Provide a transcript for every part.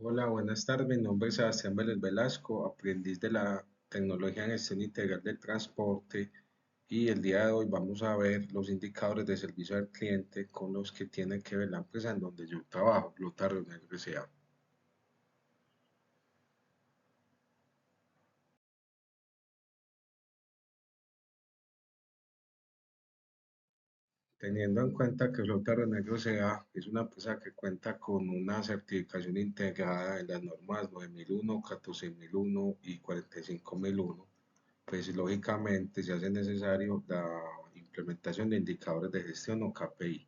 Hola, buenas tardes. Mi nombre es Sebastián Vélez Velasco, aprendiz de la tecnología en gestión integral del transporte y el día de hoy vamos a ver los indicadores de servicio al cliente con los que tiene que ver la empresa en donde yo trabajo, Lotario Negro S.A. Teniendo en cuenta que Lotario Negro S.A. es una empresa que cuenta con una certificación integrada en las normas 9001, 14001 y 45001, pues lógicamente se hace necesario la implementación de indicadores de gestión o KPI.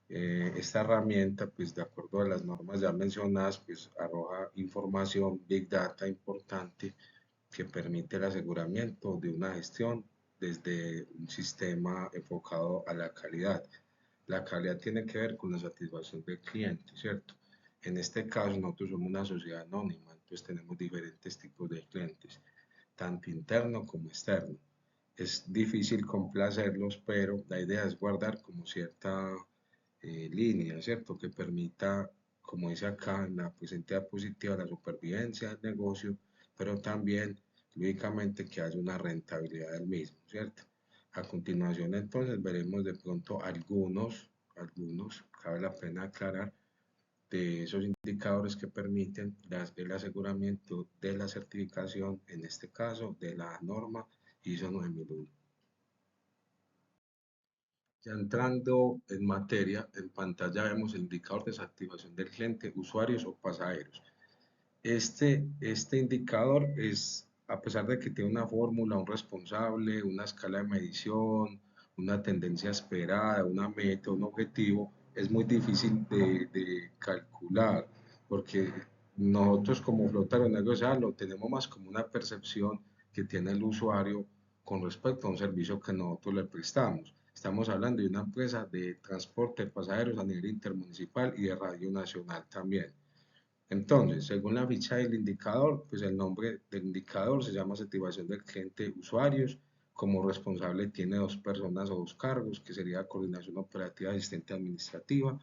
Esta herramienta, pues de acuerdo a las normas ya mencionadas, pues arroja información, Big Data importante que permite el aseguramiento de una gestión desde un sistema enfocado a la calidad. La calidad tiene que ver con la satisfacción del cliente, ¿cierto? En este caso, nosotros somos una sociedad anónima, entonces tenemos diferentes tipos de clientes, tanto interno como externo. Es difícil complacerlos, pero la idea es guardar como cierta línea, ¿cierto? Que permita, como dice acá, en la presente diapositiva, la supervivencia del negocio, pero también, lógicamente, que haya una rentabilidad del mismo, ¿cierto? A continuación, entonces, veremos de pronto algunos, cabe la pena aclarar, de esos indicadores que permiten el aseguramiento de la certificación, en este caso, de la norma ISO 9001. Ya entrando en materia, en pantalla vemos el indicador de desactivación del cliente, usuarios o pasajeros. Este indicador es, a pesar de que tiene una fórmula, un responsable, una escala de medición, una tendencia esperada, una meta, un objetivo, es muy difícil de calcular, porque nosotros como flotadores negociados lo tenemos más como una percepción que tiene el usuario con respecto a un servicio que nosotros le prestamos. Estamos hablando de una empresa de transporte de pasajeros a nivel intermunicipal y de radio nacional también. Entonces, según la ficha del indicador, pues el nombre del indicador se llama activación del cliente usuarios. Como responsable tiene dos personas o dos cargos, que sería coordinación operativa, asistente administrativa.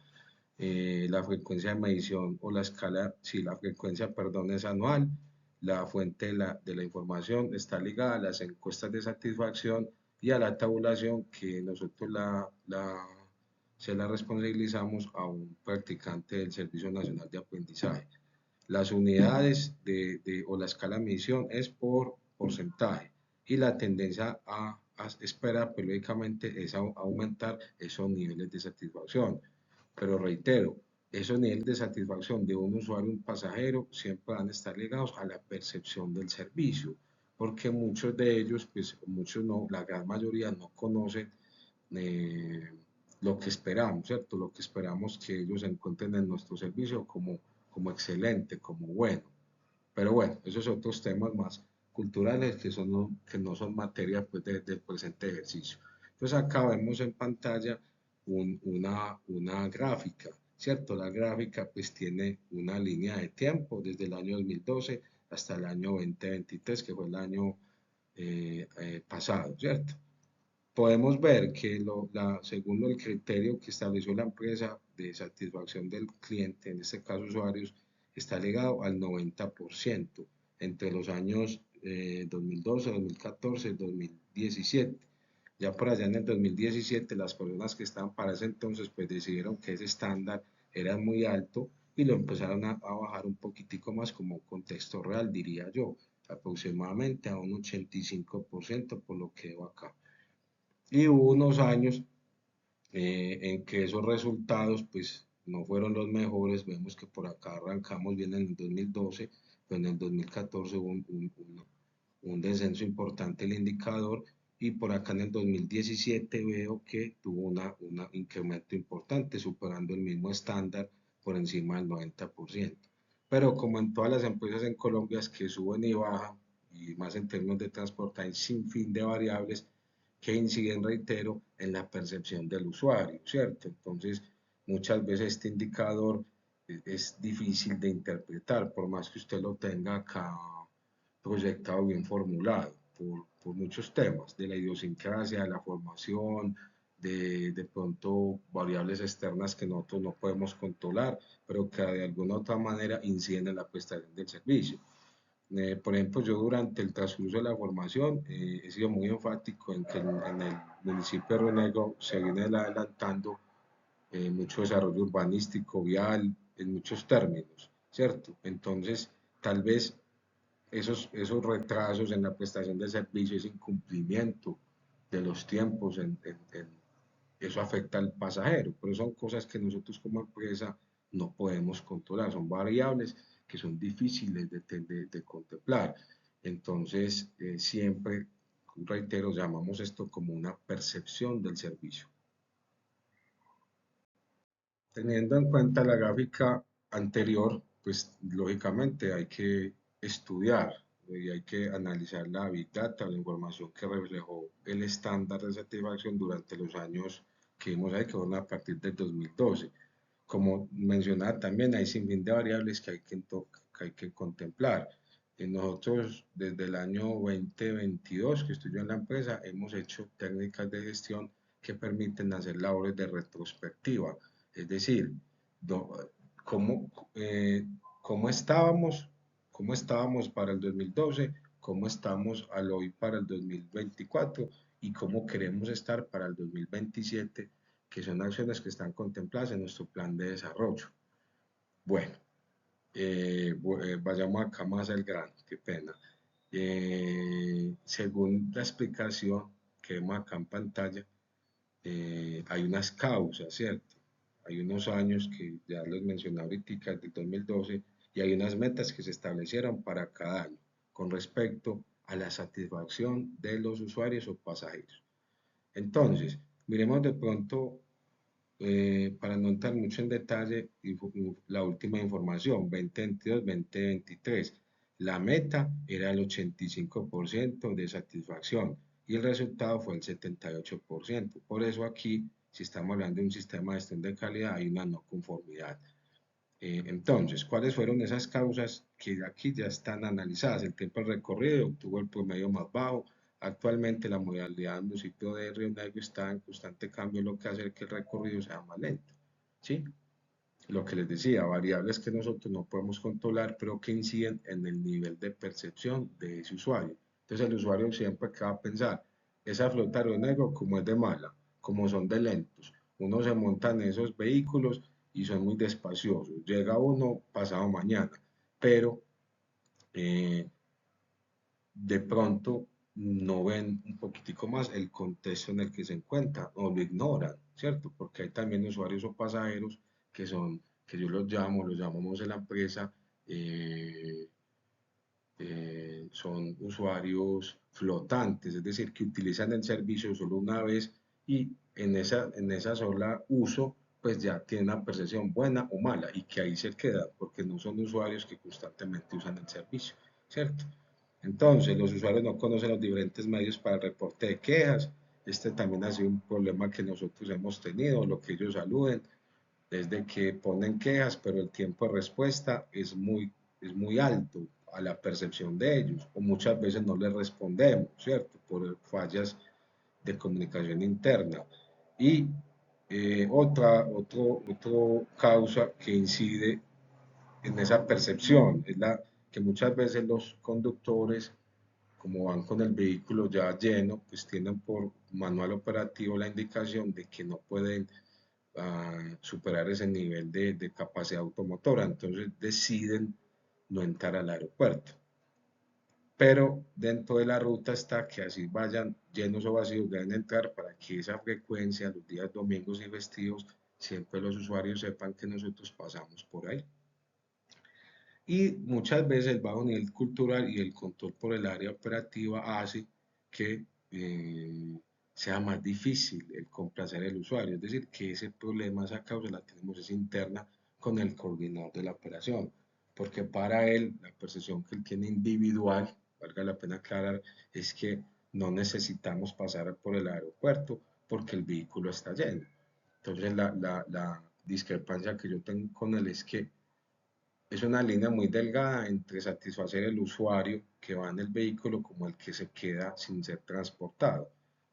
La frecuencia de medición o la escala, si la frecuencia, perdón, es anual. La fuente de la información está ligada a las encuestas de satisfacción y a la tabulación que nosotros se la responsabilizamos a un practicante del Servicio Nacional de Aprendizaje. Las unidades o la escala de medición es por porcentaje y la tendencia a esperar periódicamente es aumentar esos niveles de satisfacción. Pero reitero, esos niveles de satisfacción de un usuario, un pasajero, siempre van a estar ligados a la percepción del servicio, porque muchos de ellos, pues muchos no, la gran mayoría no conocen eh, lo que esperamos, ¿cierto? Lo que esperamos que ellos encuentren en nuestro servicio como excelente, como bueno. Pero bueno, esos son otros temas más culturales que no son materia pues, del presente ejercicio. Entonces acá vemos en pantalla una gráfica, ¿cierto? La gráfica pues tiene una línea de tiempo desde el año 2012 hasta el año 2023, que fue el año pasado, ¿cierto? Podemos ver que según el criterio que estableció la empresa de satisfacción del cliente, en este caso usuarios, está ligado al 90% entre los años 2012, 2014, 2017. Ya por allá en el 2017 las personas que estaban para ese entonces pues decidieron que ese estándar era muy alto y lo empezaron a bajar un poquitico más como contexto real, diría yo, aproximadamente a un 85% por lo que veo acá. Y hubo unos años en que esos resultados pues no fueron los mejores. Vemos que por acá arrancamos bien en el 2012, pero en el 2014 hubo un descenso importante el indicador y por acá en el 2017 veo que tuvo un incremento importante, superando el mismo estándar por encima del 90%. Pero como en todas las empresas en Colombia es que suben y bajan, y más en términos de transporte, hay sin fin de variables que inciden, reitero, en la percepción del usuario, ¿cierto? Entonces, muchas veces este indicador es difícil de interpretar, por más que usted lo tenga acá proyectado bien formulado, por muchos temas, de la idiosincrasia, de la formación, de pronto variables externas que nosotros no podemos controlar, pero que de alguna otra manera inciden en la prestación del servicio. Por ejemplo, yo durante el transcurso de la formación he sido muy enfático en que en el municipio de Renego se viene adelantando mucho desarrollo urbanístico, vial, en muchos términos, ¿cierto? Entonces, tal vez esos retrasos en la prestación de servicios, ese incumplimiento de los tiempos, eso afecta al pasajero, pero son cosas que nosotros como empresa no podemos controlar, son variables que son difíciles de contemplar. Entonces, siempre, reitero, llamamos esto como una percepción del servicio. Teniendo en cuenta la gráfica anterior, pues lógicamente hay que estudiar y hay que analizar la Big Data, la información que reflejó el estándar de satisfacción durante los años que vimos ahí, que fueron a partir del 2012. Como mencionaba también, hay sinfín de variables que hay que contemplar. Nosotros desde el año 2022 que estoy yo en la empresa, hemos hecho técnicas de gestión que permiten hacer labores de retrospectiva, es decir, cómo, cómo estábamos, cómo estábamos para el 2012, cómo estamos al hoy para el 2024 y cómo queremos estar para el 2027, que son acciones que están contempladas en nuestro plan de desarrollo. Bueno, vayamos acá más al grano, qué pena. Según la explicación que vemos acá en pantalla, hay unas causas, ¿cierto? Hay unos años que ya los mencioné ahorita, del 2012, y hay unas metas que se establecieron para cada año con respecto a la satisfacción de los usuarios o pasajeros. Entonces, miremos de pronto, para no entrar mucho en detalle, la última información, 2022-2023. La meta era el 85% de satisfacción y el resultado fue el 78%. Por eso aquí, si estamos hablando de un sistema de gestión de calidad, hay una no conformidad. Entonces, ¿cuáles fueron esas causas que aquí ya están analizadas? El tiempo de recorrido obtuvo el promedio más bajo. Actualmente la modalidad del municipio de Río Negro está en constante cambio, lo que hace que el recorrido sea más lento. ¿Sí? Lo que les decía, variables que nosotros no podemos controlar, pero que inciden en el nivel de percepción de ese usuario. Entonces el usuario siempre va a pensar, esa flota de Río Negro como es de mala, como son de lentos. Uno se monta en esos vehículos y son muy despaciosos. Llega uno pasado mañana, pero eh, de pronto no ven un poquitico más el contexto en el que se encuentra o lo ignoran, ¿cierto? Porque hay también usuarios o pasajeros que son, que yo los llamamos en la empresa, eh, son usuarios flotantes, es decir, que utilizan el servicio solo una vez y en esa sola uso, pues ya tienen una percepción buena o mala y que ahí se queda, porque no son usuarios que constantemente usan el servicio, ¿cierto? Entonces, los usuarios no conocen los diferentes medios para el reporte de quejas. Este también ha sido un problema que nosotros hemos tenido, lo que ellos aluden, desde que ponen quejas, pero el tiempo de respuesta es muy alto a la percepción de ellos, o muchas veces no les respondemos, ¿cierto? Por fallas de comunicación interna. Y otra causa que incide en esa percepción es la que muchas veces los conductores, como van con el vehículo ya lleno, pues tienen por manual operativo la indicación de que no pueden superar ese nivel de capacidad automotora, entonces deciden no entrar al aeropuerto. Pero dentro de la ruta está que así vayan llenos o vacíos, deben entrar para que esa frecuencia, los días domingos y festivos, siempre los usuarios sepan que nosotros pasamos por ahí. Y muchas veces el bajo nivel cultural y el control por el área operativa hace que sea más difícil el complacer al usuario. Es decir, que ese problema, esa causa la tenemos es interna con el coordinador de la operación. Porque para él, la percepción que él tiene individual, valga la pena aclarar, es que no necesitamos pasar por el aeropuerto porque el vehículo está lleno. Entonces, la discrepancia que yo tengo con él es que es una línea muy delgada entre satisfacer el usuario que va en el vehículo como el que se queda sin ser transportado.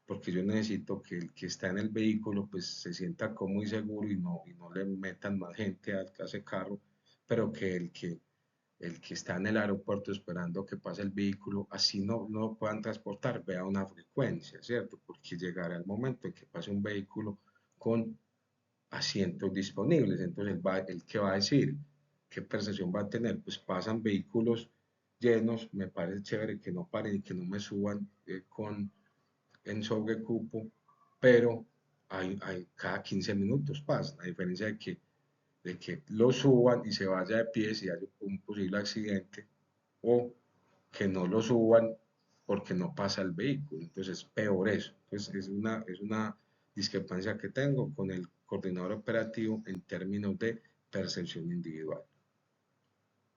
porque yo necesito que el que está en el vehículo pues se sienta cómodo y seguro y no le metan más gente a ese carro, pero que el que está en el aeropuerto esperando que pase el vehículo, así no lo puedan transportar, vea una frecuencia, ¿cierto? Porque llegará el momento en que pase un vehículo con asientos disponibles, entonces el que va a decir, ¿qué percepción va a tener? Pues pasan vehículos llenos, me parece chévere que no paren y que no me suban en sobrecupo, pero cada 15 minutos pasan, a diferencia de que lo suban y se vaya de pie si hay un posible accidente, o que no lo suban porque no pasa el vehículo. Entonces es peor eso. Entonces es una discrepancia que tengo con el coordinador operativo en términos de percepción individual.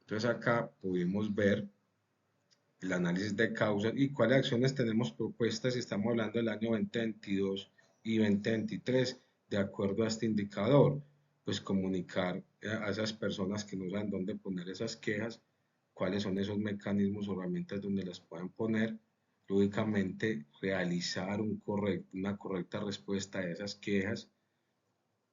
Entonces acá pudimos ver el análisis de causas y cuáles acciones tenemos propuestas si estamos hablando del año 2022 y 2023 de acuerdo a este indicador. Pues comunicar a esas personas que no saben dónde poner esas quejas, cuáles son esos mecanismos o herramientas donde las pueden poner, lógicamente realizar una correcta respuesta a esas quejas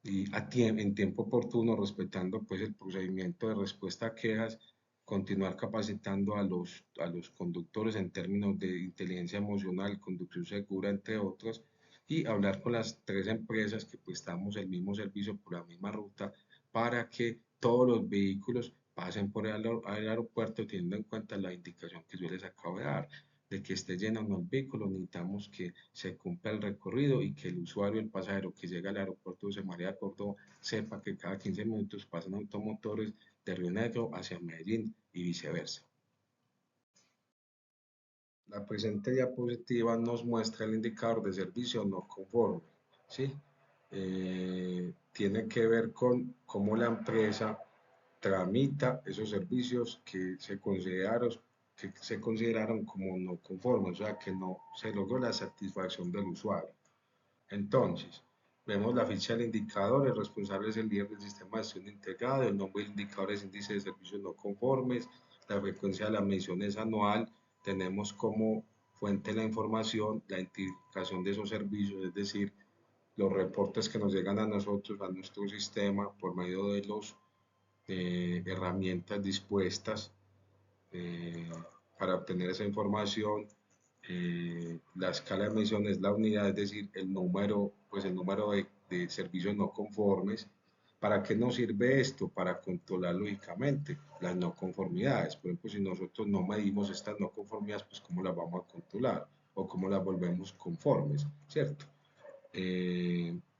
y en tiempo oportuno, respetando pues el procedimiento de respuesta a quejas, continuar capacitando a los conductores en términos de inteligencia emocional, conducción segura, entre otros, y hablar con las tres empresas que prestamos el mismo servicio por la misma ruta para que todos los vehículos pasen por el aeropuerto teniendo en cuenta la indicación que yo les acabo de dar de que esté lleno o no el vehículo, necesitamos que se cumpla el recorrido y que el usuario, el pasajero que llega al aeropuerto de José María Córdoba, sepa que cada 15 minutos pasan automotores de Río Negro hacia Medellín y viceversa. La presente diapositiva nos muestra el indicador de servicio no conforme, ¿sí? Tiene que ver con cómo la empresa tramita esos servicios que se consideraron como no conformes, o sea, que no se logró la satisfacción del usuario. Entonces, vemos la ficha del indicador, el responsable es el líder del sistema de gestión integrado, el nombre del indicador es índice de servicios no conformes, la frecuencia de la medición es anual, tenemos como fuente la información, la identificación de esos servicios, es decir, los reportes que nos llegan a nosotros, a nuestro sistema, por medio de las herramientas dispuestas eh, para obtener esa información. La escala de medición es la unidad, es decir, pues el número de servicios no conformes. ¿Para qué nos sirve esto? Para controlar lógicamente las no conformidades. Por ejemplo, si nosotros no medimos estas no conformidades, pues ¿cómo las vamos a controlar? O ¿cómo las volvemos conformes? ¿Cierto?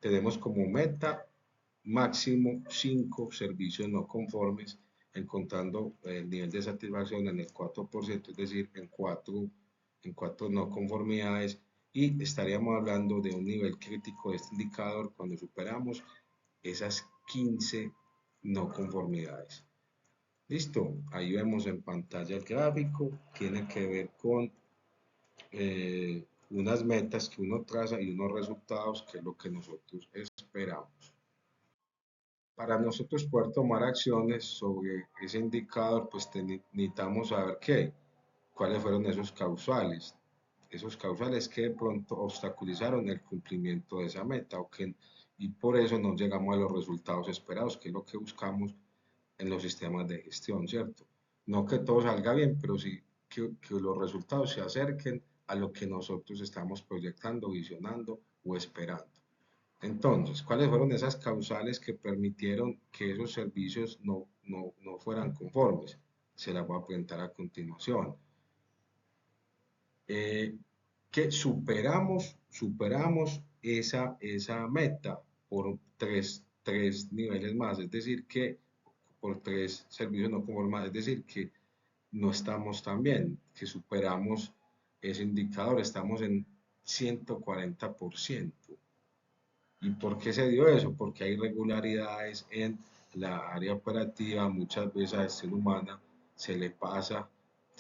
Tenemos como meta máximo 5 servicios no conformes, encontrando el nivel de satisfacción en el 4%, es decir, en cuatro no conformidades, y estaríamos hablando de un nivel crítico de este indicador cuando superamos esas 15 no conformidades. Listo, ahí vemos en pantalla el gráfico, tiene que ver con unas metas que uno traza y unos resultados que es lo que nosotros esperamos. Para nosotros poder tomar acciones sobre ese indicador, pues necesitamos saber cuáles fueron esos causales que de pronto obstaculizaron el cumplimiento de esa meta y por eso no llegamos a los resultados esperados, que es lo que buscamos en los sistemas de gestión, ¿cierto? No que todo salga bien, pero sí que los resultados se acerquen a lo que nosotros estamos proyectando, visionando o esperando. Entonces, ¿cuáles fueron esas causales que permitieron que esos servicios no fueran conformes? Se las voy a presentar a continuación. Que superamos esa meta por tres niveles más, es decir, que por tres servicios no conformes, es decir, que no estamos tan bien, que superamos ese indicador, estamos en 140%. ¿Y por qué se dio eso? Porque hay irregularidades en la área operativa, muchas veces a gestión humana se le pasa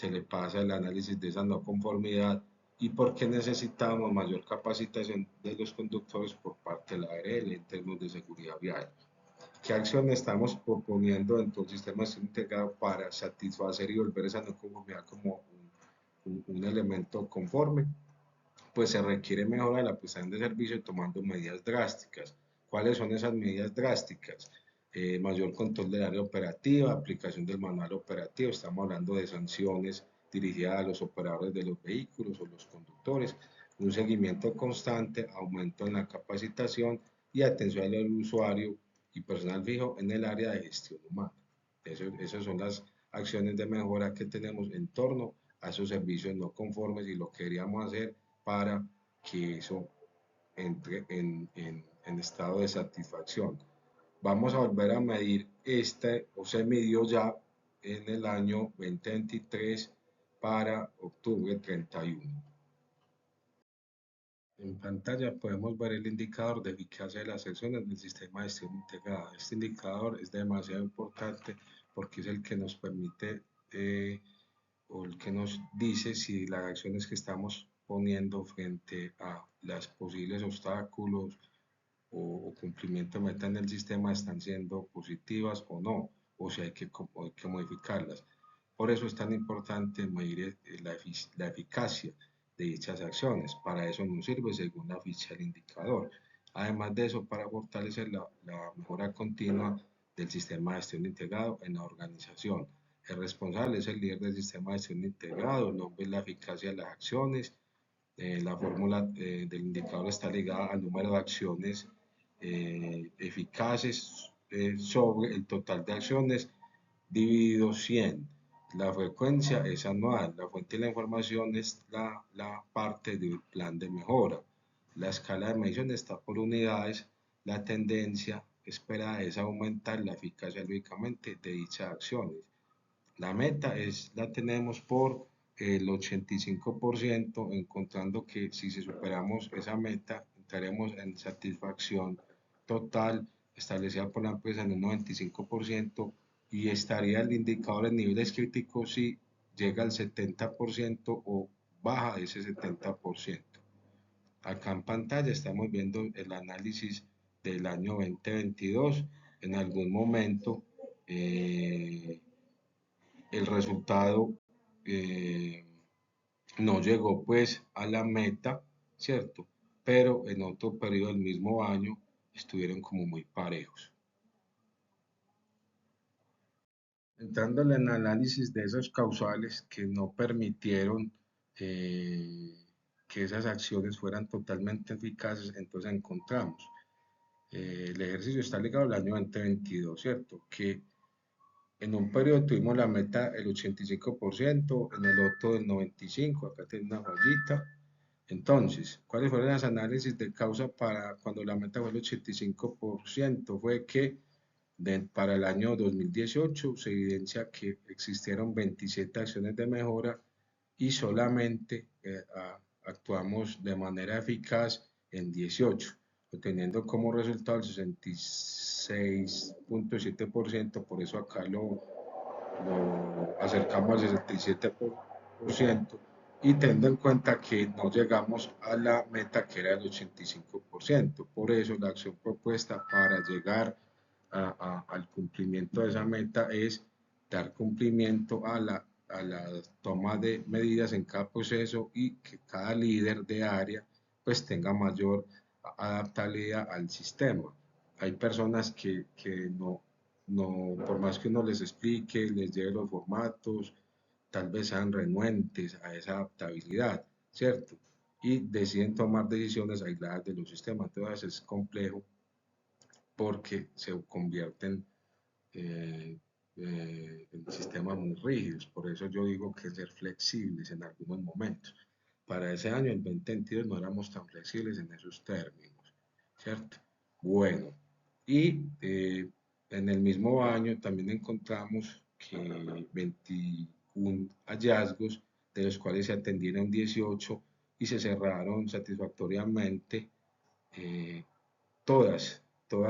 el análisis de esa no conformidad y porque necesitamos mayor capacitación de los conductores por parte de la ARL en términos de seguridad vial. ¿Qué acción estamos proponiendo dentro del sistema integrado para satisfacer y volver esa no conformidad como un elemento conforme? pues se requiere mejorar la prestación de servicio tomando medidas drásticas. ¿Cuáles son esas medidas drásticas? Mayor control del área operativa, aplicación del manual operativo, estamos hablando de sanciones dirigidas a los operadores de los vehículos o los conductores, un seguimiento constante, aumento en la capacitación y atención al usuario y personal fijo en el área de gestión humana. Esas son las acciones de mejora que tenemos en torno a esos servicios no conformes y lo que queríamos hacer para que eso entre en estado de satisfacción. Vamos a volver a medir o se midió ya en el año 2023 para octubre 31. En pantalla podemos ver el indicador de eficacia de las acciones del sistema de gestión integrada. Este indicador es demasiado importante porque es el que nos permite o el que nos dice si las acciones que estamos poniendo frente a los posibles obstáculos o cumplimiento de meta en el sistema están siendo positivas o no, o si hay que modificarlas. Por eso es tan importante medir la eficacia de dichas acciones. Para eso nos sirve según la ficha del indicador. Además de eso, para fortalecer la mejora continua del sistema de gestión integrado en la organización. El responsable es el líder del sistema de gestión integrado, el nombre es la eficacia de las acciones. La fórmula del indicador está ligada al número de acciones eficaces sobre el total de acciones dividido 100. La frecuencia es anual. La fuente de la información es la parte del plan de mejora. La escala de medición está por unidades. La tendencia esperada es aumentar la eficacia lógicamente de dichas acciones. La meta la tenemos por el 85%, encontrando que si superamos esa meta, entraremos en satisfacción total establecida por la empresa en un 95% y estaría el indicador en niveles críticos si llega al 70% o baja ese 70%. Acá en pantalla estamos viendo el análisis del año 2022. En algún momento el resultado no llegó pues a la meta, ¿cierto? Pero en otro periodo del mismo año estuvieron como muy parejos. Entrando en el análisis de esos causales que no permitieron que esas acciones fueran totalmente eficaces, entonces encontramos, el ejercicio está ligado al año 2022, ¿cierto? Que en un periodo tuvimos la meta el 85%, en el otro el 95%, acá tiene una fallita. Entonces, ¿cuáles fueron los análisis de causa para cuando la meta fue el 85%? Fue que para el año 2018 se evidencia que existieron 27 acciones de mejora y solamente actuamos de manera eficaz en 18, obteniendo como resultado el 66.7%, por eso acá lo acercamos al 67%, y teniendo en cuenta que no llegamos a la meta que era el 85%. Por eso la acción propuesta para llegar al cumplimiento de esa meta es dar cumplimiento a la toma de medidas en cada proceso y que cada líder de área pues tenga mayor adaptabilidad al sistema. Hay personas que por más que uno les explique, les lleve los formatos, tal vez sean renuentes a esa adaptabilidad, ¿cierto? Y deciden tomar decisiones aisladas de los sistemas. Entonces es complejo porque se convierten en sistemas muy rígidos. Por eso yo digo que ser flexibles en algunos momentos. Para ese año, el 2022, no éramos tan flexibles en esos términos, ¿cierto? Bueno, y en el mismo año también encontramos que 21 hallazgos, de los cuales se atendieron 18 y se cerraron satisfactoriamente eh, todas o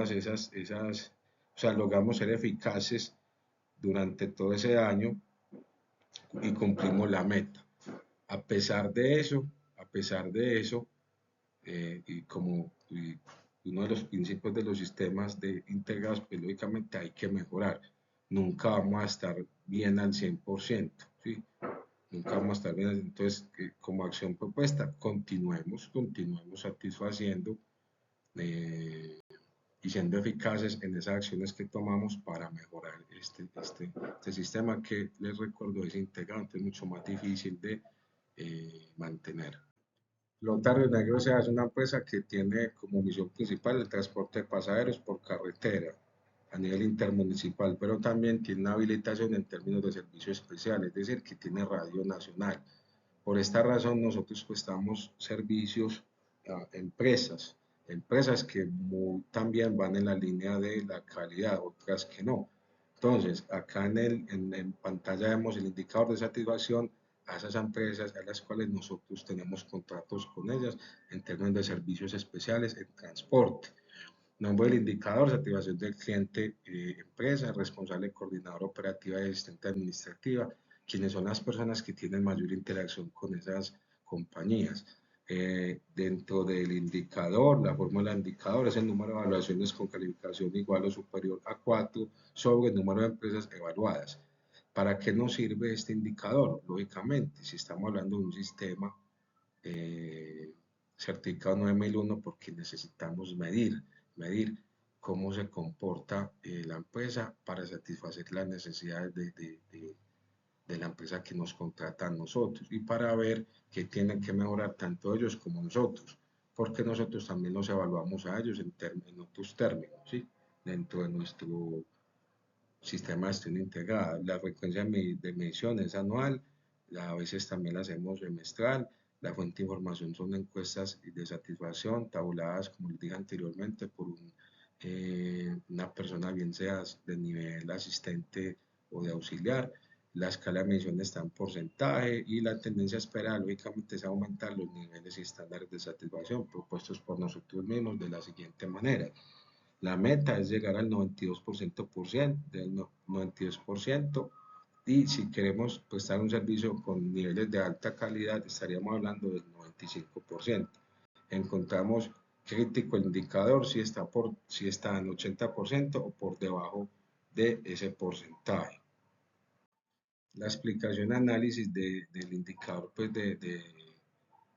sea, logramos ser eficaces durante todo ese año y cumplimos la meta. A pesar de eso, y uno de los principios de los sistemas integrados, pues lógicamente hay que mejorar. Nunca vamos a estar bien al 100%, ¿sí? nunca vamos a estar bien. Entonces, como acción propuesta, continuemos satisfaciendo eh, y siendo eficaces en esas acciones que tomamos para mejorar este sistema que, les recuerdo, es integrante, es mucho más difícil de mantener. Lotario Negro sea, es una empresa que tiene como misión principal el transporte de pasajeros por carretera a nivel intermunicipal, pero también tiene una habilitación en términos de servicio especial, es decir, que tiene radio nacional. Por esta razón nosotros prestamos servicios a empresas que también van en la línea de la calidad, otras que no. Entonces, acá en pantalla vemos el indicador de satisfacción a esas empresas a las cuales nosotros tenemos contratos con ellas en términos de servicios especiales en transporte. Nombre del indicador, satisfacción del cliente, empresa, responsable, coordinador operativa y asistente administrativa, quienes son las personas que tienen mayor interacción con esas compañías. Dentro del indicador, la fórmula de indicador es el número de evaluaciones con calificación igual o superior a 4 sobre el número de empresas evaluadas. ¿Para qué nos sirve este indicador? Lógicamente, si estamos hablando de un sistema certificado 9001, porque necesitamos medir cómo se comporta la empresa para satisfacer las necesidades de la empresa que nos contrata a nosotros y para ver qué tienen que mejorar tanto ellos como nosotros, porque nosotros también los evaluamos a ellos en otros términos, ¿sí? Dentro de nuestro sistema de gestión integrada. La frecuencia de medición es anual, a veces también la hacemos bimestral. La fuente de información son encuestas de satisfacción tabuladas, como les dije anteriormente, por una persona, bien sea de nivel asistente o de auxiliar. La escala de medición está en porcentaje y la tendencia esperada, lógicamente, es aumentar los niveles y estándares de satisfacción propuestos por nosotros mismos de la siguiente manera. La meta es llegar al 92%, del 92%, y si queremos prestar un servicio con niveles de alta calidad estaríamos hablando del 95%. Encontramos crítico el indicador si está en 80% o por debajo de ese porcentaje. La explicación análisis del indicador pues, de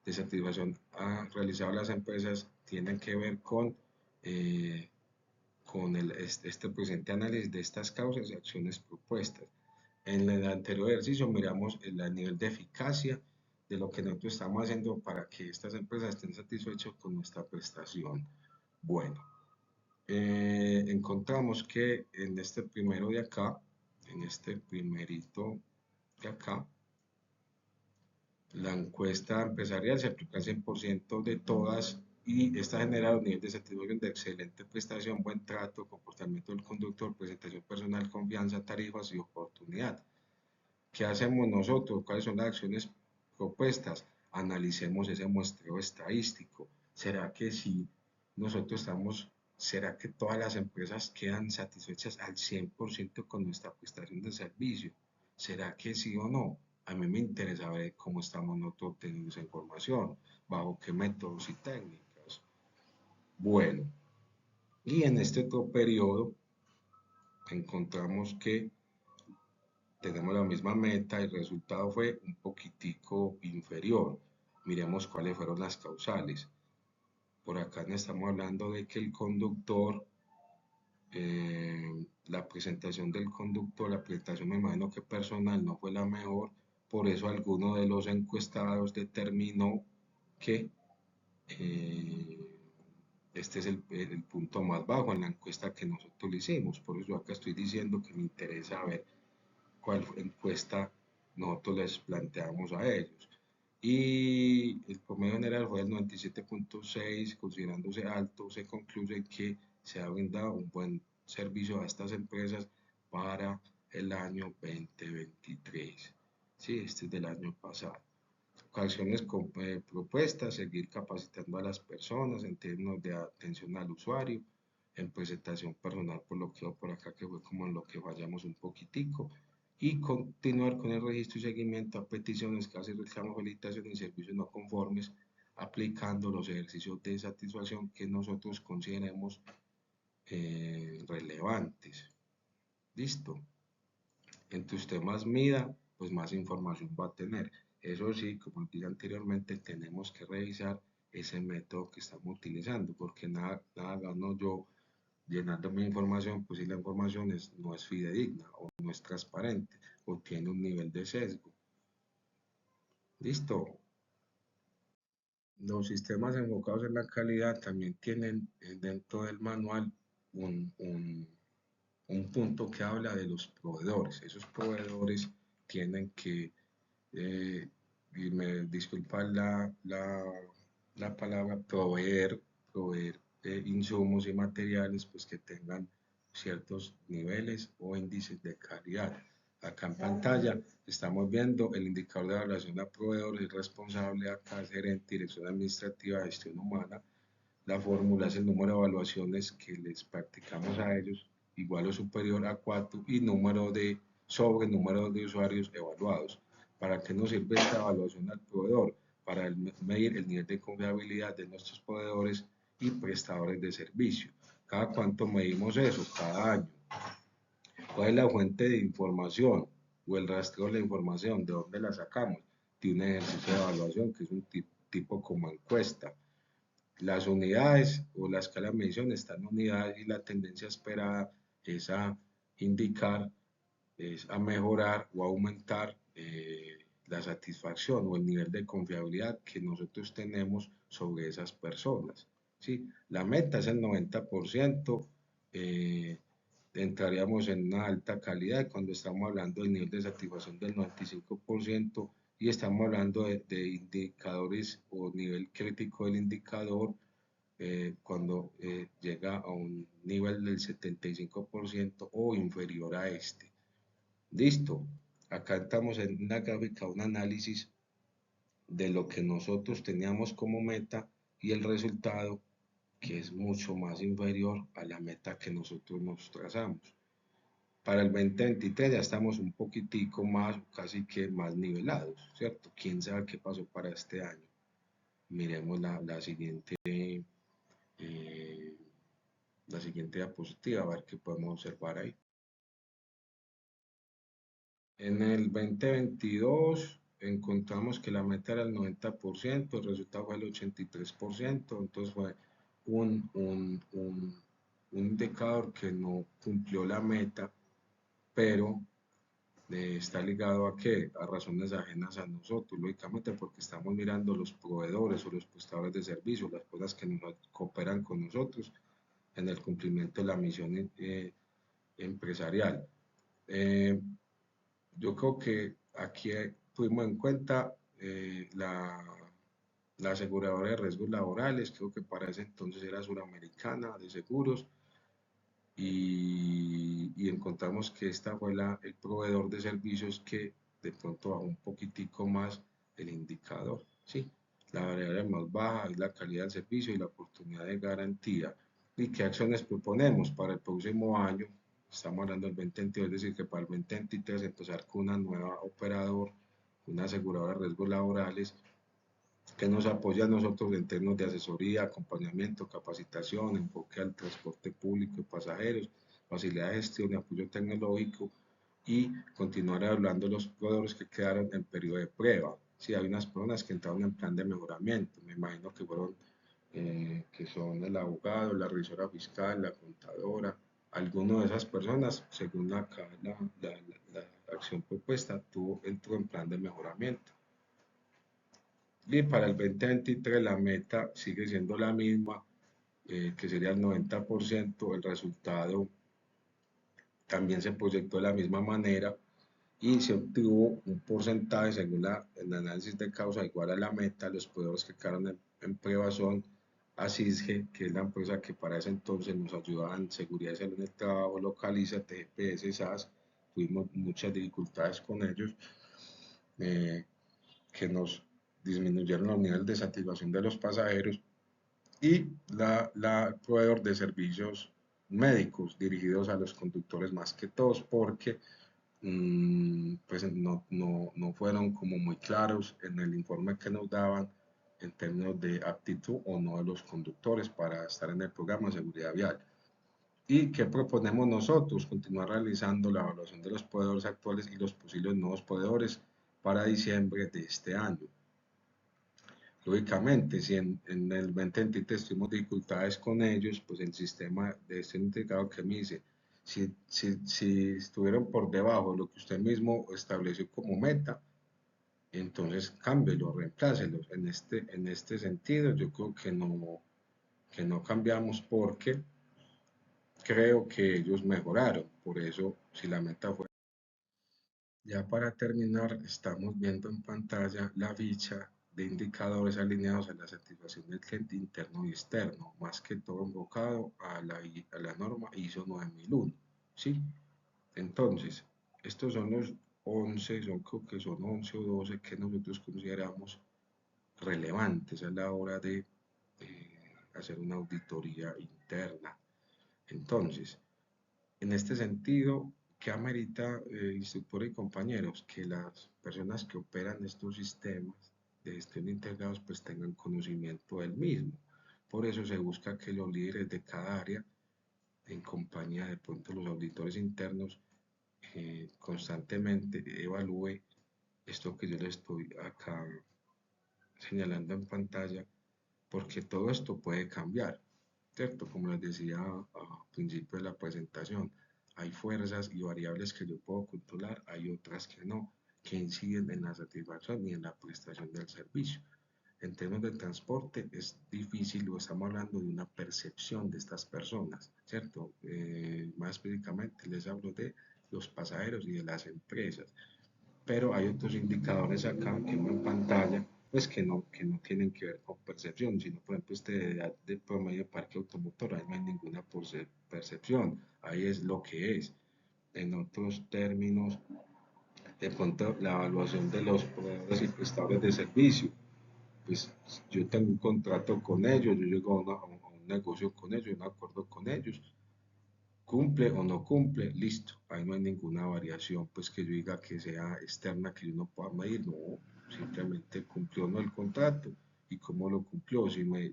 satisfacción realizado a las empresas tienen que ver con este presente análisis de estas causas y acciones propuestas. En el anterior ejercicio miramos el nivel de eficacia de lo que nosotros estamos haciendo para que estas empresas estén satisfechas con nuestra prestación. Bueno, encontramos que en este primero de acá, en este primerito de acá, la encuesta empresarial se aplica al 100% de todas y esta genera un nivel de satisfacción de excelente prestación, buen trato, comportamiento del conductor, presentación personal, confianza, tarifas y oportunidad. ¿Qué hacemos nosotros? ¿Cuáles son las acciones propuestas? Analicemos ese muestreo estadístico. ¿Será que si nosotros será que todas las empresas quedan satisfechas al 100% con nuestra prestación de servicio? ¿Será que sí o no? A mí me interesa ver cómo estamos nosotros obteniendo esa información, bajo qué métodos y técnicas. Bueno, y en este otro periodo encontramos que tenemos la misma meta y el resultado fue un poquitico inferior. Miremos cuáles fueron las causales. Por acá estamos hablando de que el conductor, la presentación del conductor, la presentación me imagino que personal no fue la mejor, por eso alguno de los encuestados determinó que este es el punto más bajo en la encuesta que nosotros le hicimos. Por eso acá estoy diciendo que me interesa ver cuál encuesta nosotros les planteamos a ellos. Y el promedio general fue el 97.6, considerándose alto, se concluye que se ha brindado un buen servicio a estas empresas para el año 2023. Sí, este es del año pasado. Acciones propuestas, seguir capacitando a las personas en términos de atención al usuario, en presentación personal, por lo que por acá que fue como en lo que fallamos un poquitico, y continuar con el registro y seguimiento a peticiones, casos, reclamos, felicitaciones y servicios no conformes, aplicando los ejercicios de satisfacción que nosotros consideremos relevantes. Listo. En tus temas MIDA pues más información va a tener. Eso sí, como dije anteriormente, tenemos que revisar ese método que estamos utilizando, porque nada gano yo llenando mi información, pues si la información no es fidedigna o no es transparente o tiene un nivel de sesgo. Listo. Los sistemas enfocados en la calidad también tienen dentro del manual un, un, un punto que habla de los proveedores. Esos proveedores tienen que, y me disculpan la palabra, proveer insumos y materiales pues que tengan ciertos niveles o índices de calidad. Acá en pantalla estamos viendo el indicador de evaluación a proveedores, el responsable acá, gerente, dirección administrativa, gestión humana. La fórmula es el número de evaluaciones que les practicamos a ellos, igual o superior a 4, y número de usuarios evaluados. ¿Para qué nos sirve esta evaluación al proveedor? Para medir el nivel de confiabilidad de nuestros proveedores y prestadores de servicio. ¿Cada cuánto medimos eso? Cada año. ¿Cuál es la fuente de información o el rastreo de la información? ¿De dónde la sacamos? De un ejercicio de evaluación que es un tipo como encuesta. Las unidades o la escala de medición están en unidades y la tendencia esperada es a indicar, es a mejorar o aumentar la satisfacción o el nivel de confiabilidad que nosotros tenemos sobre esas personas. ¿Sí? La meta es el 90%, entraríamos en una alta calidad cuando estamos hablando del nivel de satisfacción del 95% y estamos hablando de indicadores o nivel crítico del indicador cuando llega a un nivel del 75% o inferior a este. Listo. Acá estamos en una gráfica, un análisis de lo que nosotros teníamos como meta y el resultado que es mucho más inferior a la meta que nosotros nos trazamos. Para el 2023 ya estamos un poquitico más, casi que más nivelados, ¿cierto? ¿Quién sabe qué pasó para este año? Miremos eh, la siguiente diapositiva, a ver qué podemos observar ahí. En el 2022 encontramos que la meta era el 90%, el resultado fue el 83%, entonces fue un indicador que no cumplió la meta, pero está ligado a qué? A razones ajenas a nosotros, lógicamente porque estamos mirando los proveedores o los prestadores de servicios, las cosas que nos cooperan con nosotros en el cumplimiento de la misión empresarial. Yo creo que aquí tuvimos en cuenta la aseguradora de riesgos laborales, creo que para ese entonces era Suramericana de Seguros, y encontramos que esta fue el proveedor de servicios que de pronto bajó un poquitico más el indicador, ¿sí? La variable más baja es la calidad del servicio y la oportunidad de garantía. ¿Y qué acciones proponemos para el próximo año? Estamos hablando del 2022, es decir, que para el 2023 empezar con una nueva operador, una aseguradora de riesgos laborales, que nos apoya a nosotros en términos de asesoría, acompañamiento, capacitación, enfoque al transporte público de pasajeros, facilidad de gestión y apoyo tecnológico, y continuar hablando de los proveedores que quedaron en periodo de prueba. Sí, hay unas personas que entraron en plan de mejoramiento, me imagino que fueron, que son el abogado, la revisora fiscal, la contadora, alguno de esas personas, según la acción propuesta, entró en plan de mejoramiento. Y para el 2023 la meta sigue siendo la misma, que sería el 90%. El resultado también se proyectó de la misma manera y se obtuvo un porcentaje según el análisis de causa igual a la meta. Los proveedores que quedaron en prueba son Asisge, que es la empresa que para ese entonces nos ayudaba en seguridad y salud en el trabajo, Localiza, TGPS, SAS. Tuvimos muchas dificultades con ellos, que nos disminuyeron los niveles de satisfacción de los pasajeros, y la proveedor de servicios médicos dirigidos a los conductores más que todos, porque pues no fueron como muy claros en el informe que nos daban en términos de aptitud o no de los conductores para estar en el programa de seguridad vial. ¿Y qué proponemos nosotros? Continuar realizando la evaluación de los proveedores actuales y los posibles nuevos proveedores para diciembre de este año. Lógicamente, si en el 2023 tuvimos dificultades con ellos, pues el sistema de este integrado que me dice, si estuvieron por debajo de lo que usted mismo estableció como meta, entonces cámbielo, reemplácelos. En este sentido, yo creo que no cambiamos porque creo que ellos mejoraron. Por eso, si la meta fue... Ya para terminar, estamos viendo en pantalla la ficha de indicadores alineados a la satisfacción del cliente interno y externo, más que todo enfocado a la norma ISO 9001, ¿sí? Entonces, estos son los 11, creo que son 11 o 12 que nosotros consideramos relevantes a la hora de hacer una auditoría interna. Entonces, en este sentido, ¿qué amerita, instructores y compañeros? Que las personas que operan estos sistemas de gestión integrados pues tengan conocimiento del mismo. Por eso se busca que los líderes de cada área, en compañía de pronto los auditores internos, constantemente evalúe esto que yo les estoy acá señalando en pantalla, porque todo esto puede cambiar, ¿cierto? Como les decía al principio de la presentación, hay fuerzas y variables que yo puedo controlar, hay otras que no, que inciden en la satisfacción y en la prestación del servicio. En términos de transporte es difícil, o estamos hablando de una percepción de estas personas, ¿cierto? Más específicamente les hablo de los pasajeros y de las empresas, pero hay otros indicadores acá que no en pantalla, pues que no tienen que ver con percepción, sino por ejemplo este de edad de promedio de parque automotor, ahí no hay ninguna percepción, ahí es lo que es. En otros términos, de pronto la evaluación de los proveedores y prestadores de servicio, pues yo tengo un contrato con ellos, yo llego a un negocio con ellos, un acuerdo con ellos, cumple o no cumple, listo, ahí no hay ninguna variación, pues que yo diga que sea externa, que yo no pueda medir, no, simplemente cumplió o no el contrato y cómo lo cumplió, si me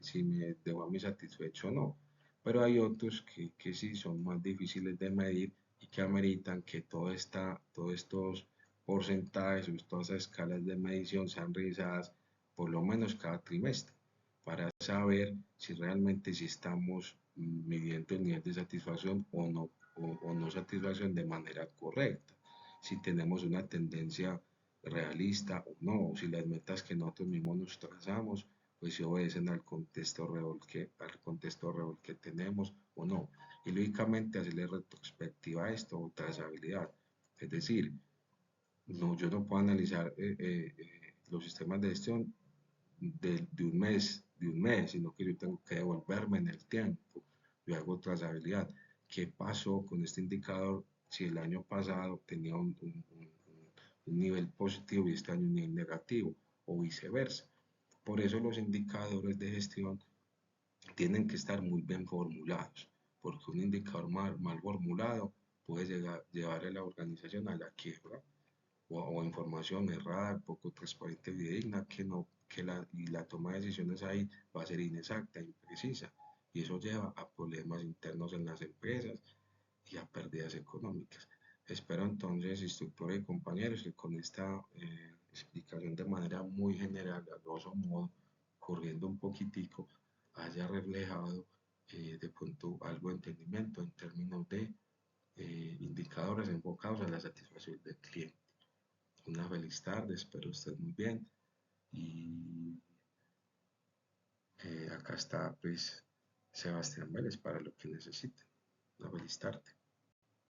dejó a mí satisfecho o no. Pero hay otros que sí son más difíciles de medir y que ameritan que todos estos porcentajes o todas esas escalas de medición sean revisadas por lo menos cada trimestre para saber si realmente si estamos midiendo el nivel de satisfacción o no satisfacción de manera correcta, si tenemos una tendencia realista o no, si las metas que nosotros mismos nos trazamos pues si obedecen al contexto real que tenemos o no. Y lógicamente hacerle retrospectiva a esto o trazabilidad. Es decir, no, yo no puedo analizar los sistemas de gestión de un mes, sino que yo tengo que devolverme en el tiempo. Yo hago trazabilidad. ¿Qué pasó con este indicador si el año pasado tenía un nivel positivo y este año un nivel negativo o viceversa? Por eso los indicadores de gestión tienen que estar muy bien formulados, porque un indicador mal formulado puede llevar a la organización a la quiebra o información errada, poco transparente, fidedigna, y la toma de decisiones ahí va a ser inexacta, imprecisa, y eso lleva a problemas internos en las empresas y a pérdidas económicas. Espero entonces, instructores y compañeros, que con esta explicación de manera muy general, a grosso modo, corriendo un poquitico, haya reflejado de pronto algo de entendimiento en términos de indicadores enfocados a la satisfacción del cliente. Una feliz tarde, espero estés muy bien. Y acá está pues Sebastián Vélez para lo que necesiten. Una feliz tarde.